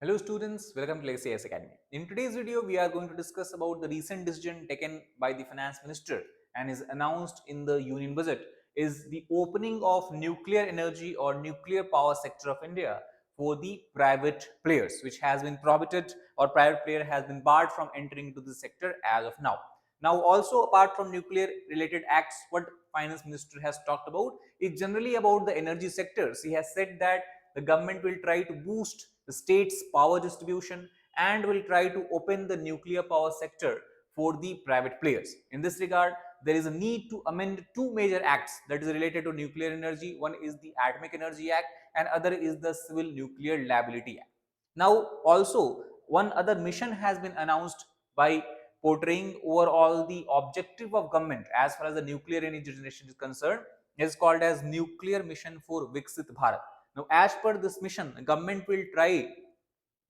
Hello students, welcome to IAS Academy. In today's video, we are going to discuss about the recent decision taken by the Finance Minister and is announced in the Union Budget is the opening of nuclear energy or nuclear power sector of India for the private players, which has been prohibited or private player has been barred from entering into the sector as of now. Now, also apart from nuclear related acts, what Finance Minister has talked about is generally about the energy sectors. He has said that the government will try to boost the state's power distribution and will try to open the nuclear power sector for the private players. In this regard, there is a need to amend two major acts that is related to nuclear energy. One is the Atomic Energy Act and other is the Civil Nuclear Liability Act. Now, also one other mission has been announced by portraying overall the objective of government as far as the nuclear energy generation is concerned. It is called as Nuclear Mission for Viksit Bharat. Now, as per this mission, the government will try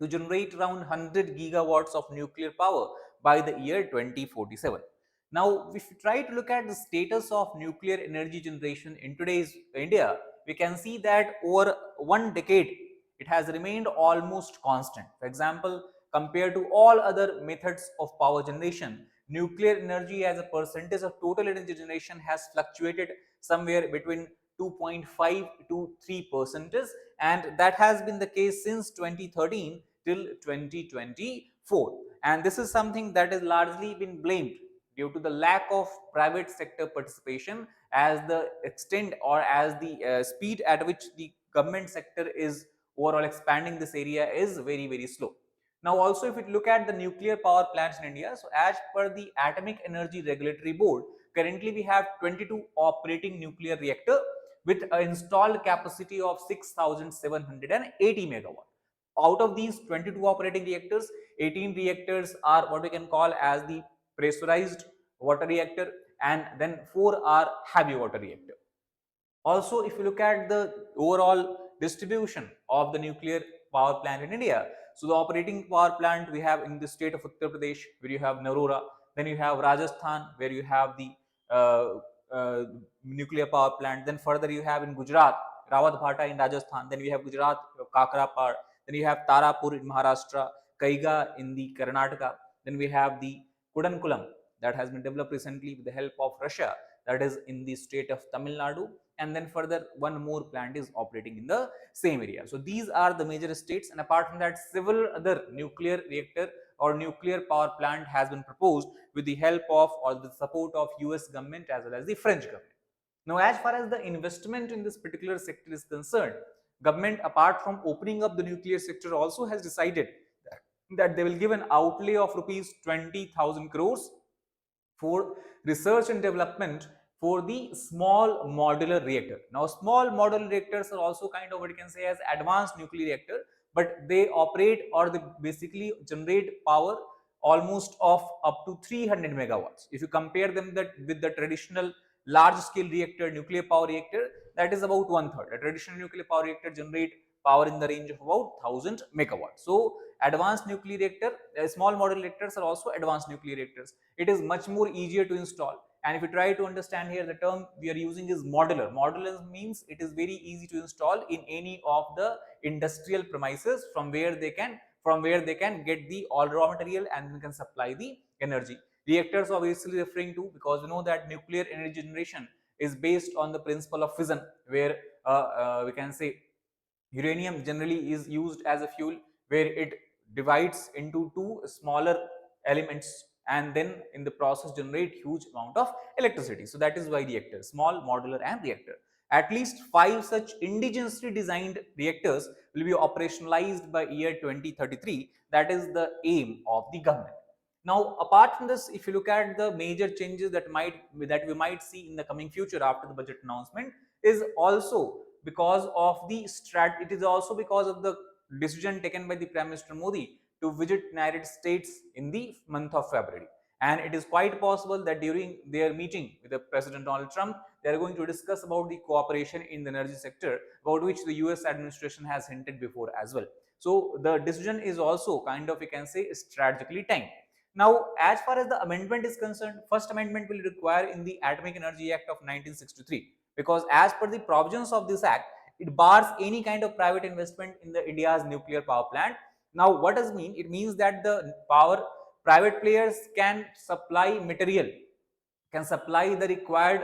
to generate around 100 gigawatts of nuclear power by the year 2047. Now, if you try to look at the status of nuclear energy generation in today's India, we can see that over one decade, it has remained almost constant. For example, compared to all other methods of power generation, nuclear energy as a percentage of total energy generation has fluctuated somewhere between 2.5 to 3%, and that has been the case since 2013 till 2024. And this is something that has largely been blamed due to the lack of private sector participation, as the extent or as the speed at which the government sector is overall expanding this area is very slow. Now, also if you look at the nuclear power plants in India, so as per the Atomic Energy Regulatory Board, currently we have 22 operating nuclear reactor with an installed capacity of 6,780 megawatt. Out of these 22 operating reactors, 18 reactors are what we can call as the pressurized water reactor, and then 4 are heavy water reactor. Also, if you look at the overall distribution of the nuclear power plant in India, so the operating power plant we have in the state of Uttar Pradesh, where you have Narora, then you have Rajasthan, where you have the uh, uh, nuclear power plant, then further you have in Gujarat, Rawat Bhata in Rajasthan, then we have Gujarat, Kakrapar, then you have Tarapur in Maharashtra, Kaiga in the Karnataka, then we have the Kudankulam that has been developed recently with the help of Russia, that is in the state of Tamil Nadu, and then further one more plant is operating in the same area. So these are the major states, and apart from that, several other nuclear reactor or nuclear power plant has been proposed with the help of or the support of US government as well as the French government. Now, as far as the investment in this particular sector is concerned, government apart from opening up the nuclear sector also has decided that they will give an outlay of rupees 20,000 crores for research and development for the small modular reactor. Now, small modular reactors are also kind of what you can say as advanced nuclear reactor, but they operate or they basically generate power almost of up to 300 megawatts. If you compare them that with the traditional large scale reactor, nuclear power reactor, that is about one third. A traditional nuclear power reactor generate power in the range of about 1000 megawatts. So, advanced nuclear reactor, small modular reactors are also advanced nuclear reactors. It is much more easier to install. And if you try to understand here, the term we are using is modular. Modular means it is very easy to install in any of the industrial premises from where they can get the all raw material and can supply the energy. Reactors are obviously referring to, because we know that nuclear energy generation is based on the principle of fission, where we can say uranium generally is used as a fuel, where it divides into two smaller elements and then in the process generate huge amount of electricity. So that is why reactor, small modular and reactor. At least 5 such indigenously designed reactors will be operationalized by year 2033. That is the aim of the government. Now, apart from this, if you look at the major changes that we might see in the coming future after the budget announcement, is also because of the it is also because of the decision taken by the Prime Minister Modi to visit United States in the month of February. And it is quite possible that during their meeting with the President Donald Trump, they are going to discuss about the cooperation in the energy sector, about which the US administration has hinted before as well. So the decision is also kind of, you can say, strategically timed. Now, as far as the amendment is concerned, first amendment will require in the Atomic Energy Act of 1963, because as per the provisions of this act, it bars any kind of private investment in the India's nuclear power plant, Now, what does it mean? It means that the private players can supply material, can supply the required,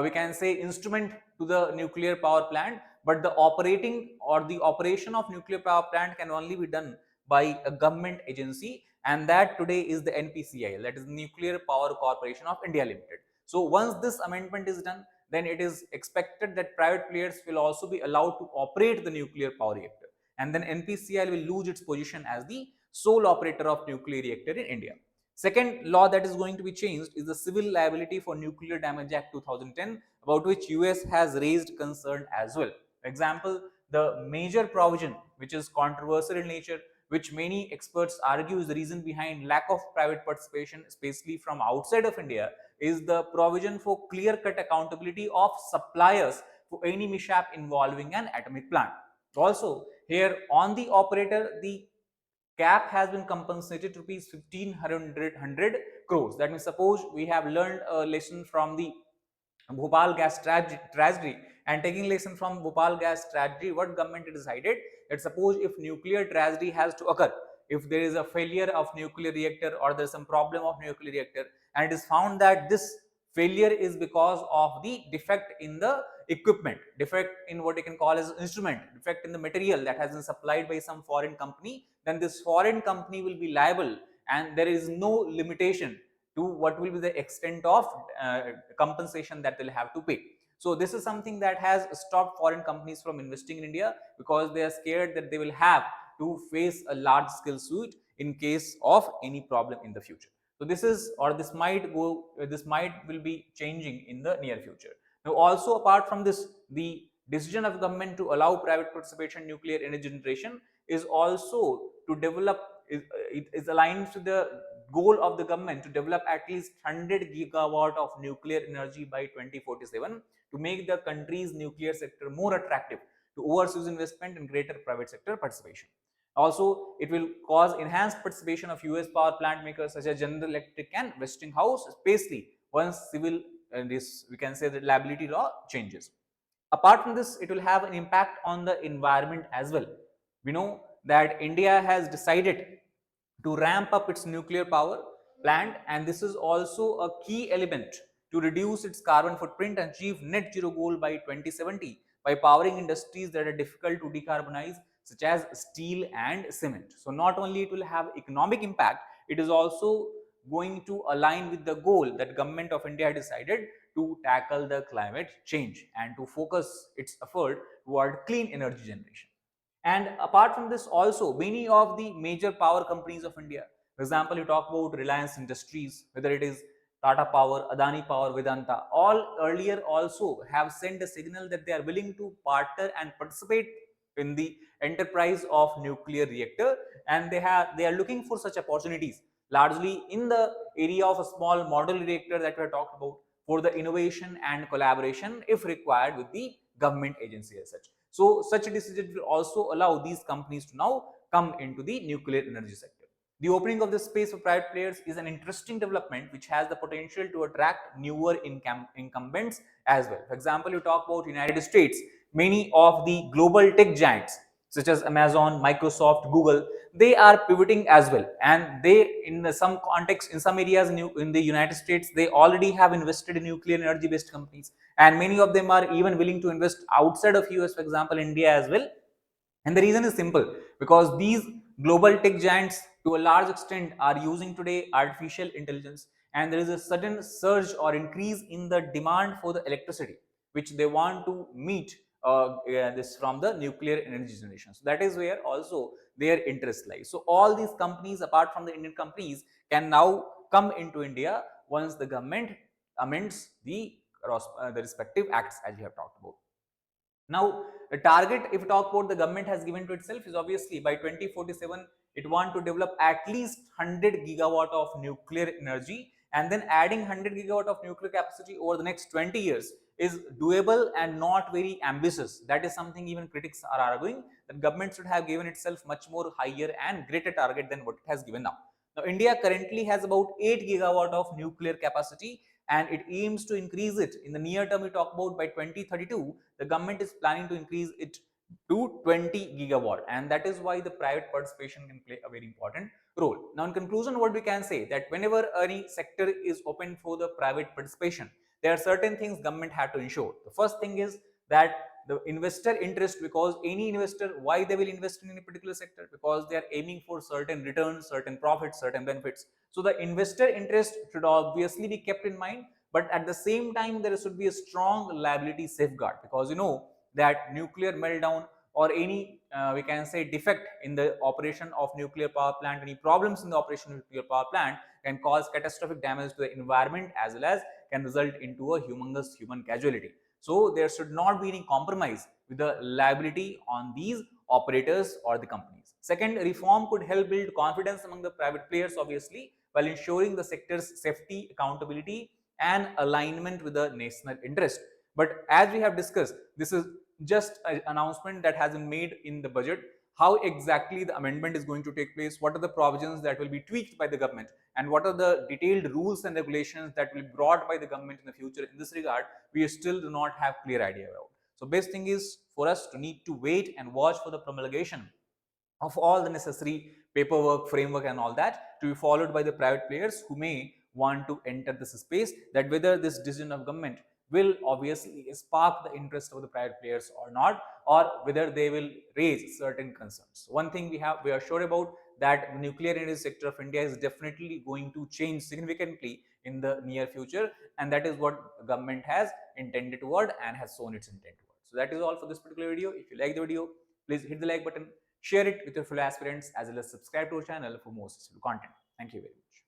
we can say, instrument to the nuclear power plant, but the operating or the operation of nuclear power plant can only be done by a government agency, and that today is the NPCIL, that is Nuclear Power Corporation of India Limited. So once this amendment is done, then it is expected that private players will also be allowed to operate the nuclear power reactor, and then NPCIL will lose its position as the sole operator of nuclear reactor in India. Second law that is going to be changed is the Civil Liability for Nuclear Damage Act 2010, about which US has raised concern as well. For example, the major provision which is controversial in nature, which many experts argue is the reason behind lack of private participation, especially from outside of India, is the provision for clear-cut accountability of suppliers for any mishap involving an atomic plant. Also, here on the operator, the cap has been compensated rupees 1500 crores. That means, suppose we have learned a lesson from the Bhopal gas tragedy, and taking lesson from Bhopal gas tragedy, what government decided that suppose if nuclear tragedy has to occur, if there is a failure of nuclear reactor or there is some problem of nuclear reactor, and it is found that this failure is because of the defect in the equipment, defect in what you can call as instrument, defect in the material that has been supplied by some foreign company, then this foreign company will be liable, and there is no limitation to what will be the extent of compensation that they'll have to pay. So this is something that has stopped foreign companies from investing in India, because they are scared that they will have to face a large scale suit in case of any problem in the future. So this is, or this might go, this might will be changing in the near future. Now, also apart from this, the decision of government to allow private participation in nuclear energy generation is also to develop, it is aligned to the goal of the government to develop at least 100 gigawatt of nuclear energy by 2047 to make the country's nuclear sector more attractive to overseas investment and greater private sector participation. Also, it will cause enhanced participation of US power plant makers such as General Electric and Westinghouse, especially once civil this, we can say, the liability law changes. Apart from this, it will have an impact on the environment as well. We know that India has decided to ramp up its nuclear power plant, and this is also a key element to reduce its carbon footprint and achieve net zero goal by 2070 by powering industries that are difficult to decarbonize, such as steel and cement. So not only it will have economic impact, it is also going to align with the goal that government of India decided to tackle the climate change and to focus its effort toward clean energy generation. And apart from this, also many of the major power companies of India, for example, you talk about Reliance Industries, whether it is Tata Power, Adani Power, Vedanta, all earlier also have sent a signal that they are willing to partner and participate in the enterprise of nuclear reactor, and they are looking for such opportunities largely in the area of a small model reactor that we have talked about, for the innovation and collaboration if required with the government agency as such. So such a decision will also allow these companies to now come into the nuclear energy sector. The opening of this space for private players is an interesting development which has the potential to attract newer incumbents as well. For example, you talk about United States, many of the global tech giants such as Amazon, Microsoft, Google, they are pivoting as well, and they, in some context, in some areas in the United States, they already have invested in nuclear energy based companies, and many of them are even willing to invest outside of US, for example India as well. And the reason is simple, because these global tech giants to a large extent are using today artificial intelligence, and there is a sudden surge or increase in the demand for the electricity which they want to meet this from the nuclear energy generation. So that is where also their interest lies. So all these companies, apart from the Indian companies, can now come into India once the government amends the respective acts as we have talked about. Now, the target, if we talk about the government has given to itself, is obviously by 2047, it want to develop at least 100 gigawatt of nuclear energy, and then adding 100 gigawatt of nuclear capacity over the next 20 years is doable and not very ambitious. That is something even critics are arguing, that government should have given itself much more higher and greater target than what it has given now. Now, India currently has about 8 gigawatt of nuclear capacity, and it aims to increase it in the near term. We talk about by 2032, the government is planning to increase it to 20 gigawatt, and that is why the private participation can play a very important role. Now in conclusion, what we can say that whenever any sector is open for the private participation, there are certain things government had to ensure. The first thing is that the investor interest, because any investor, why they will invest in any particular sector, because they are aiming for certain returns, certain profits, certain benefits. So the investor interest should obviously be kept in mind, but at the same time there should be a strong liability safeguard, because you know that nuclear meltdown or any we can say defect in the operation of nuclear power plant, any problems in the operation of nuclear power plant can cause catastrophic damage to the environment, as well as can result into a humongous human casualty. So there should not be any compromise with the liability on these operators or the companies. Second, reform could help build confidence among the private players, obviously, while ensuring the sector's safety, accountability, and alignment with the national interest. But as we have discussed, this is just an announcement that has been made in the budget. How exactly the amendment is going to take place, what are the provisions that will be tweaked by the government, and what are the detailed rules and regulations that will be brought by the government in the future in this regard, we still do not have clear idea about. So best thing is for us to need to wait and watch for the promulgation of all the necessary paperwork, framework, and all that to be followed by the private players who may want to enter this space, that whether this decision of government will obviously spark the interest of the private players or not, or whether they will raise certain concerns. One thing we are sure about, that the nuclear energy sector of India is definitely going to change significantly in the near future, and that is what the government has intended toward and has shown its intent toward. So that is all for this particular video. If you like the video, please hit the like button, share it with your fellow aspirants, as well as subscribe to our channel for more successful content. Thank you very much.